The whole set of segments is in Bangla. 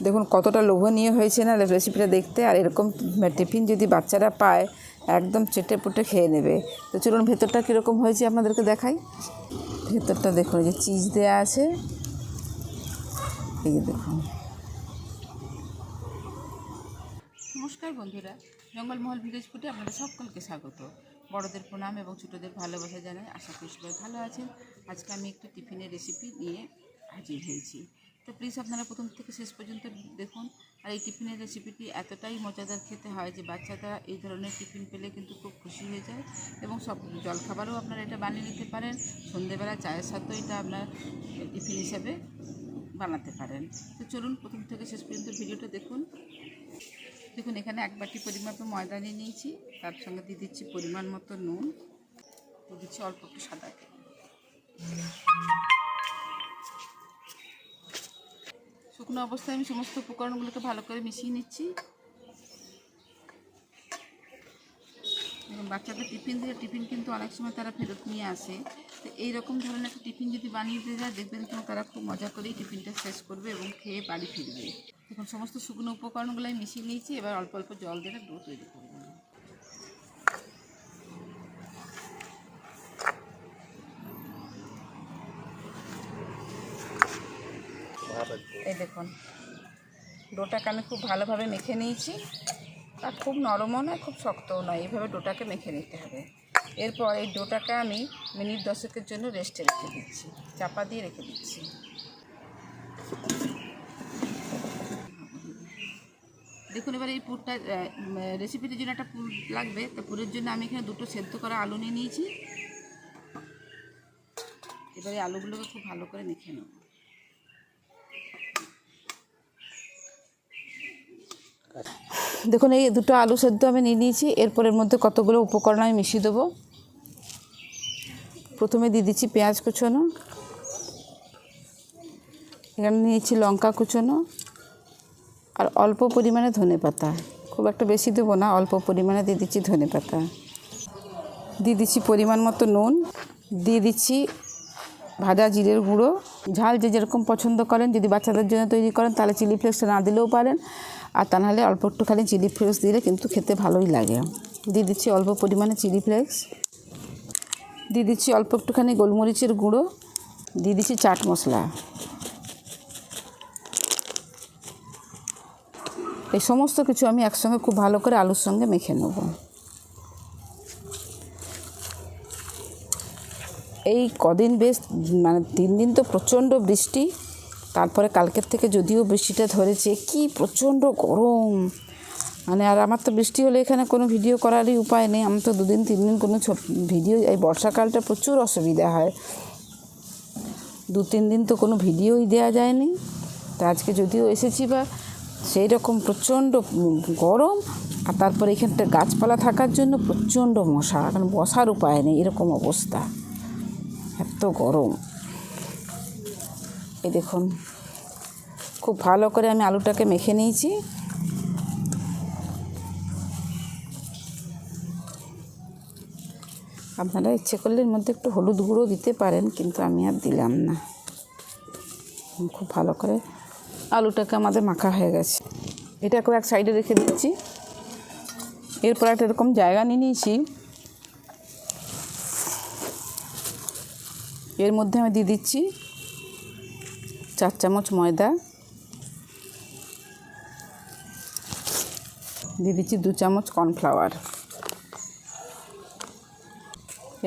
দেখুন কতটা লোভনীয় হয়েছে না রেসিপিটা দেখতে। আর এরকম টিফিন যদি বাচ্চারা পায় একদম চেটে পুটে খেয়ে নেবে। তো চলুন ভেতরটা কীরকম হয়েছে আপনাদেরকে দেখাই। ভেতরটা দেখুন, এই যে চিজ দেওয়া আছে, এই যে দেখুন। নমস্কার বন্ধুরা, জঙ্গলমহল ভিলেজ ফুডে আপনাদের সকলকে স্বাগত। বড়দের প্রণাম এবং ছোটোদের ভালোবাসা জানাই। আশা করি সবাই ভালো আছেন। আজকে আমি একটি টিফিনের রেসিপি নিয়ে হাজির হয়েছি। তো প্লিজ আপনারা প্রথম থেকে শেষ পর্যন্ত দেখুন। আর এই টিফিনের রেসিপিটি এতটাই মজাদার খেতে হয় যে বাচ্চারা এই ধরনের টিফিন পেলে কিন্তু খুব খুশি হয়ে যায়। এবং সব জলখাবারও আপনারা এটা বানিয়ে নিতে পারেন। সন্ধ্যেবেলা চায়ের সাথেও এটা আপনার টিফিন হিসাবে বানাতে পারেন। তো চলুন প্রথম থেকে শেষ পর্যন্ত ভিডিওটা দেখুন। দেখুন এখানে 1 বাটি পরিমাপে ময়দা নিয়ে নিয়েছি। তার সঙ্গে দিয়ে দিচ্ছি পরিমাণ মতো নুন, দিয়ে দিচ্ছি অল্প একটু সাদা তেল। শুকনো অবস্থায় আমি সমস্ত উপকরণগুলোকে ভালো করে মিশিয়ে নিচ্ছি। বাচ্চাদের টিফিন কিন্তু অনেক সময় তারা ফেরত নিয়ে আসে। তো এইরকম ধরনের একটা টিফিন যদি বানিয়ে দিয়ে যায়, দেখবেন তারা খুব মজা করেই টিফিনটা শেষ করবে এবং খেয়ে বাড়ি ফিরবে। দেখুন সমস্ত শুকনো উপকরণগুলো আমি মিশিয়ে নিয়েছি। এবার অল্প অল্প জল দিয়ে ডো তৈরি করব। এই দেখুন ডোটাকে আমি খুব ভালোভাবে মেখে নিয়েছি। আর খুব নরমও নয়, খুব শক্তও নয়, এইভাবে ডোটাকে মেখে নিতে হবে। এরপর এই ডোটাকে আমি মিনিট 10-এর জন্য রেস্টে রেখে দিচ্ছি, চাপা দিয়ে রেখে দিচ্ছি। দেখুন এবার এই পুরটা রেসিপিটির জন্য একটা পুর লাগবে। তো পুরের জন্য আমি এখানে 2টো সেদ্ধ করা আলু নিয়ে নিয়েছি। এবারে আলুগুলোকে খুব ভালো করে মেখে নেব। দেখুন এই 2টো আলু সেদ্ধ আমি নিয়ে নিয়েছি। এরপরের মধ্যে কতগুলো উপকরণ আমি মিশিয়ে দেবো। প্রথমে দিয়ে দিচ্ছি পেঁয়াজ কুচোনো, এখানে নিয়েছি লঙ্কা কুচোনো, আর অল্প পরিমাণে ধনেপাতা। খুব একটা বেশি দেবো না, অল্প পরিমাণে দিয়ে দিচ্ছি ধনেপাতা। দিয়ে দিচ্ছি পরিমাণ মতো নুন, দিয়ে দিচ্ছি ভাজা জিরের গুঁড়ো। ঝাল যে যেরকম পছন্দ করেন, যদি বাচ্চাদের জন্য তৈরি করেন তাহলে চিলি ফ্লেক্সটা না দিলেও পারেন, আর তা নাহলে অল্প একটুখানি চিলি ফ্লেক্স দিলে কিন্তু খেতে ভালোই লাগে। দিয়ে দিচ্ছি অল্প পরিমাণে চিলি ফ্লেক্স, দিয়ে দিচ্ছি অল্প একটুখানি গোলমরিচের গুঁড়ো, দিয়ে দিচ্ছি চাট মশলা। এই সমস্ত কিছু আমি একসঙ্গে খুব ভালো করে আলুর সঙ্গে মেখে নেব। এই কদিন বেশ 3 দিন তো প্রচণ্ড বৃষ্টি, তারপরে কালকের থেকে যদিও বৃষ্টিটা ধরেছে, কি প্রচণ্ড গরম। আর আমার তো বৃষ্টি হলে এখানে কোনো ভিডিও করারই উপায় নেই। আমি তো 2 দিন 3 দিন কোনো ভিডিও, এই বর্ষাকালটা প্রচুর অসুবিধা হয়। 2-3 দিন তো কোনো ভিডিওই দেওয়া যায়নি। তা আজকে যদিও এসেছি, বা সেই রকম প্রচণ্ড গরম। আর তারপরে এখানটা গাছপালা থাকার জন্য প্রচণ্ড মশা, কারণ বসার উপায় নেই, এরকম অবস্থা, এত গরম। এই দেখুন খুব ভালো করে আমি আলুটাকে মেখে নিয়েছি। আপনারা ইচ্ছে করলে এর মধ্যে একটু হলুদ গুঁড়ো দিতে পারেন, কিন্তু আমি আর দিলাম না। খুব ভালো করে আলুটাকে আমাদের মাখা হয়ে গেছে। এটাকে এক সাইডে রেখে দিচ্ছি। এরপর একটা এরকম জায়গা নিয়ে নিয়েছি, এর মধ্যে আমি দিয়ে দিচ্ছি 4 চামচ ময়দা, দিয়ে দিচ্ছি 2 চামচ কর্নফ্লাওয়ার।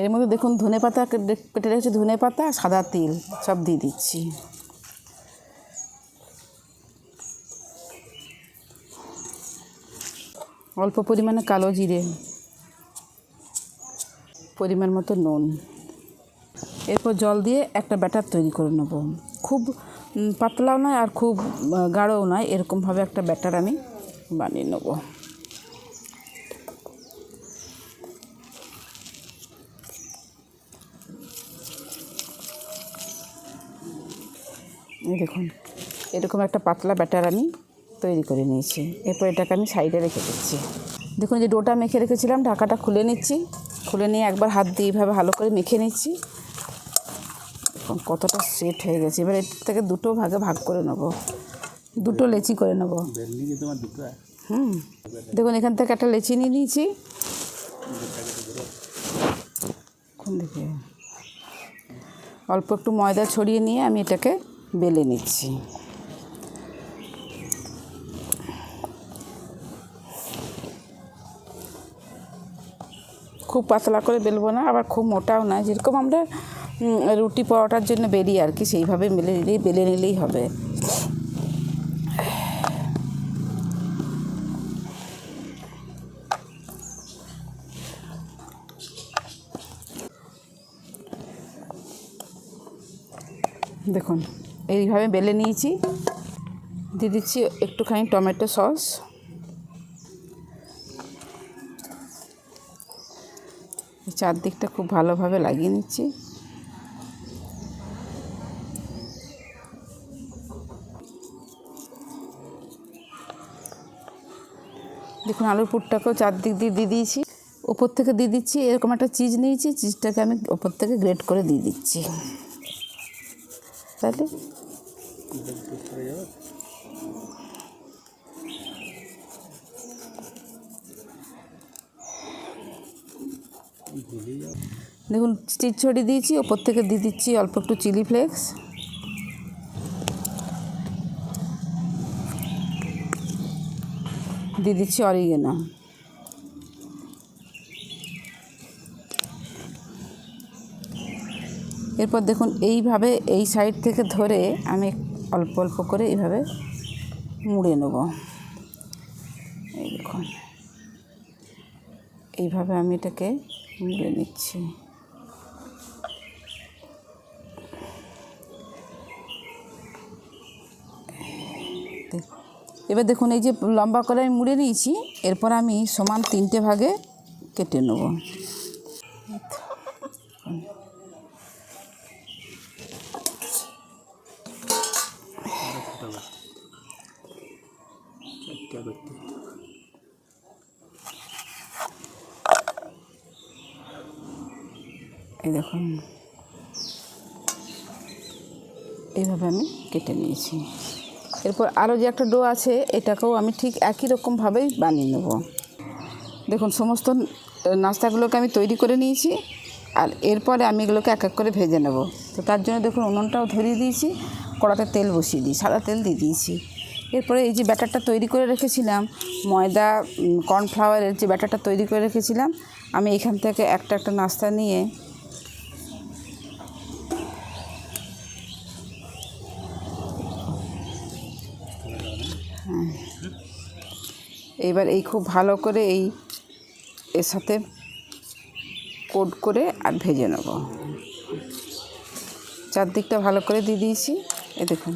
এর মধ্যে দেখুন ধনেপাতা কেটে রেখেছি, ধনেপাতা, সাদা তিল সব দিয়ে দিচ্ছি। অল্প পরিমাণে কালো জিরে, পরিমাণ মতো নুন। এরপর জল দিয়ে একটা ব্যাটার তৈরি করে নেব। খুব পাতলাও নয় আর খুব গাঢ়ও নয়, এরকমভাবে একটা ব্যাটার আমি বানিয়ে নেব। এই দেখুন এরকম একটা পাতলা ব্যাটার আমি তৈরি করে নিয়েছি। এরপর এটাকে আমি সাইডে রেখে দিচ্ছি। দেখুন যে ডোটা মেখে রেখেছিলাম, ঢাকাটা খুলে নিচ্ছি। খুলে নিয়ে একবার হাত দিয়ে এইভাবে ভালো করে মেখে নিচ্ছি। কতটা সেট হয়ে গেছে। এবার এর থেকে 2টো ভাগে ভাগ করে নেব। দুটো লেচি করে নেব। দেখুন এখান থেকে একটা লেচি নিয়ে নিয়েছি। দেখে অল্প একটু ময়দা ছড়িয়ে নিয়ে আমি এটাকে বেলে নিচ্ছি। খুব পাতলা করে বেলবো না, আবার খুব মোটাও না, যেরকম আমরা রুটি পরোটার জন্য বেলি আর কি, সেইভাবে বেলে নিলেই হবে। দেখুন এইভাবে বেলে নিয়েছি। দিয়ে দিচ্ছি একটুখানি টমেটো সস, চারদিকটা খুব ভালোভাবে লাগিয়ে নিচ্ছি। দেখুন আলুর পুরটাকেও চারদিক দিয়ে দিয়েছি। ওপর থেকে দিয়ে দিচ্ছি এরকম একটা চিজ নিয়েছি, চিজটাকে আমি ওপর থেকে গ্রেট করে দিয়ে দিচ্ছি। তাহলে দেখুন চিজ ছড়িয়ে দিয়েছি, ওপর থেকে দিয়ে দিচ্ছি অল্প একটু চিলি ফ্লেক্স, দিয়ে দিচ্ছি অরিগেনো। এরপর দেখুন এইভাবে এই সাইড থেকে ধরে আমি অল্প অল্প করে এইভাবে মুড়ে নেব। এই দেখুন এইভাবে আমি এটাকে মুড়ে নিচ্ছি। এবার দেখুন এই যে লম্বা করে আমি মুড়ে নিয়েছি, এরপর আমি সমান 3টে ভাগে কেটে নেব। এই দেখুন এইভাবে আমি কেটে নিয়েছি। এরপর আরও যে একটা ডো আছে, এটাকেও আমি ঠিক একই রকমভাবেই বানিয়ে নেব। দেখুন সমস্ত নাস্তাগুলোকে আমি তৈরি করে নিয়েছি, আর এরপরে আমি এগুলোকে এক এক করে ভেজে নেব। তো তার জন্য দেখুন উনুনটাও ধরিয়ে দিয়েছি, কড়াতে তেল বসিয়ে দিই, সাদা তেল দিয়ে দিয়েছি। এরপরে এই যে ব্যাটারটা তৈরি করে রেখেছিলাম, ময়দা কর্নফ্লাওয়ারের যে ব্যাটারটা তৈরি করে রেখেছিলাম, আমি এখান থেকে একটা একটা নাস্তা নিয়ে এবার এই খুব ভালো করে এর সাথে কোট করে আর ভেজে নেব। চারদিকটা ভালো করে দিয়ে দিয়েছি। এ দেখুন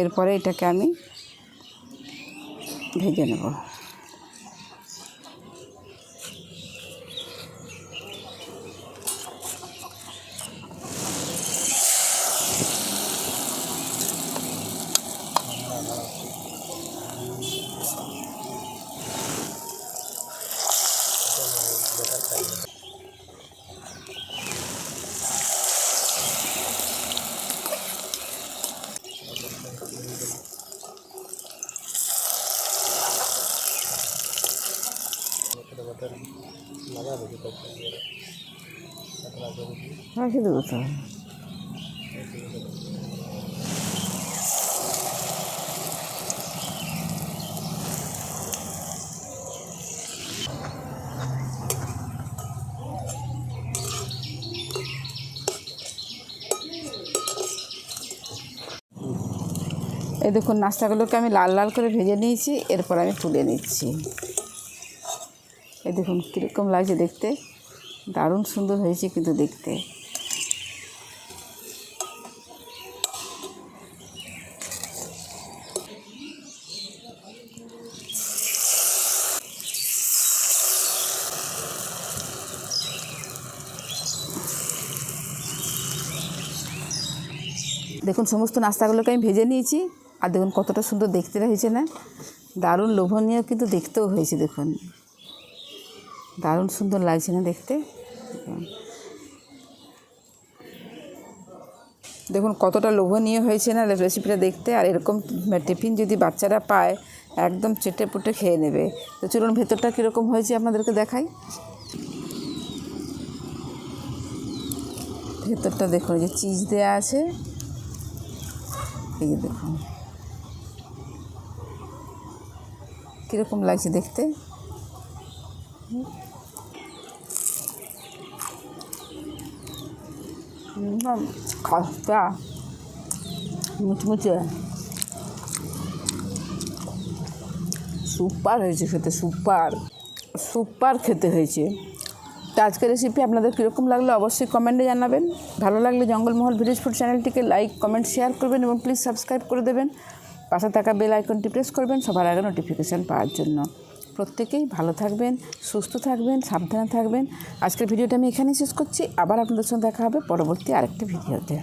এরপরে এটাকে আমি ভেজে নেব। রেখে দেবো তো। এই দেখুন নাস্তাগুলোকে আমি লাল লাল করে ভেজে নিয়েছি, এরপর আমি তুলে নিচ্ছি। এই দেখুন কীরকম লাগছে দেখতে, দারুণ সুন্দর হয়েছে কিন্তু দেখতে। দেখুন সমস্ত নাস্তাগুলোকে আমি ভেজে নিয়েছি, আর দেখুন কতটা সুন্দর দেখতে হয়েছে না, দারুণ লোভনীয় কিন্তু দেখতেও হয়েছে। দেখুন দারুণ সুন্দর লাগছে না দেখতে। দেখুন কতটা লোভনীয় হয়েছে না রেসিপিটা দেখতে। আর এরকম টিফিন যদি বাচ্চারা পায় একদম চেটে পুটে খেয়ে নেবে। তো চলুন ভেতরটা কীরকম হয়েছে আপনাদেরকে দেখাই। ভেতরটা দেখুন, যে চিজ দেওয়া আছে, এই যে দেখুন কীরকম লাগছে দেখতে। খাস্তা মুচমুচে সুপার হয়েছে খেতে, সুপার খেতে হয়েছে। তো আজকের রেসিপি আপনাদের কীরকম লাগলো অবশ্যই কমেন্টে জানাবেন। ভালো লাগলে জঙ্গলমহল ভিলেজ ফুড চ্যানেলটিকে লাইক, কমেন্ট, শেয়ার করবেন এবং প্লিজ সাবস্ক্রাইব করে দেবেন। পাশে থাকা বেল আইকনটি প্রেস করবেন সবার আগে নোটিফিকেশান পাওয়ার জন্য। প্রত্যেকেই ভালো থাকবেন, সুস্থ থাকবেন, সাবধানে থাকবেন। আজকের ভিডিওটা আমি এখানেই শেষ করছি। আবার আপনাদের সঙ্গে দেখা হবে পরবর্তী আরেকটি ভিডিওতে।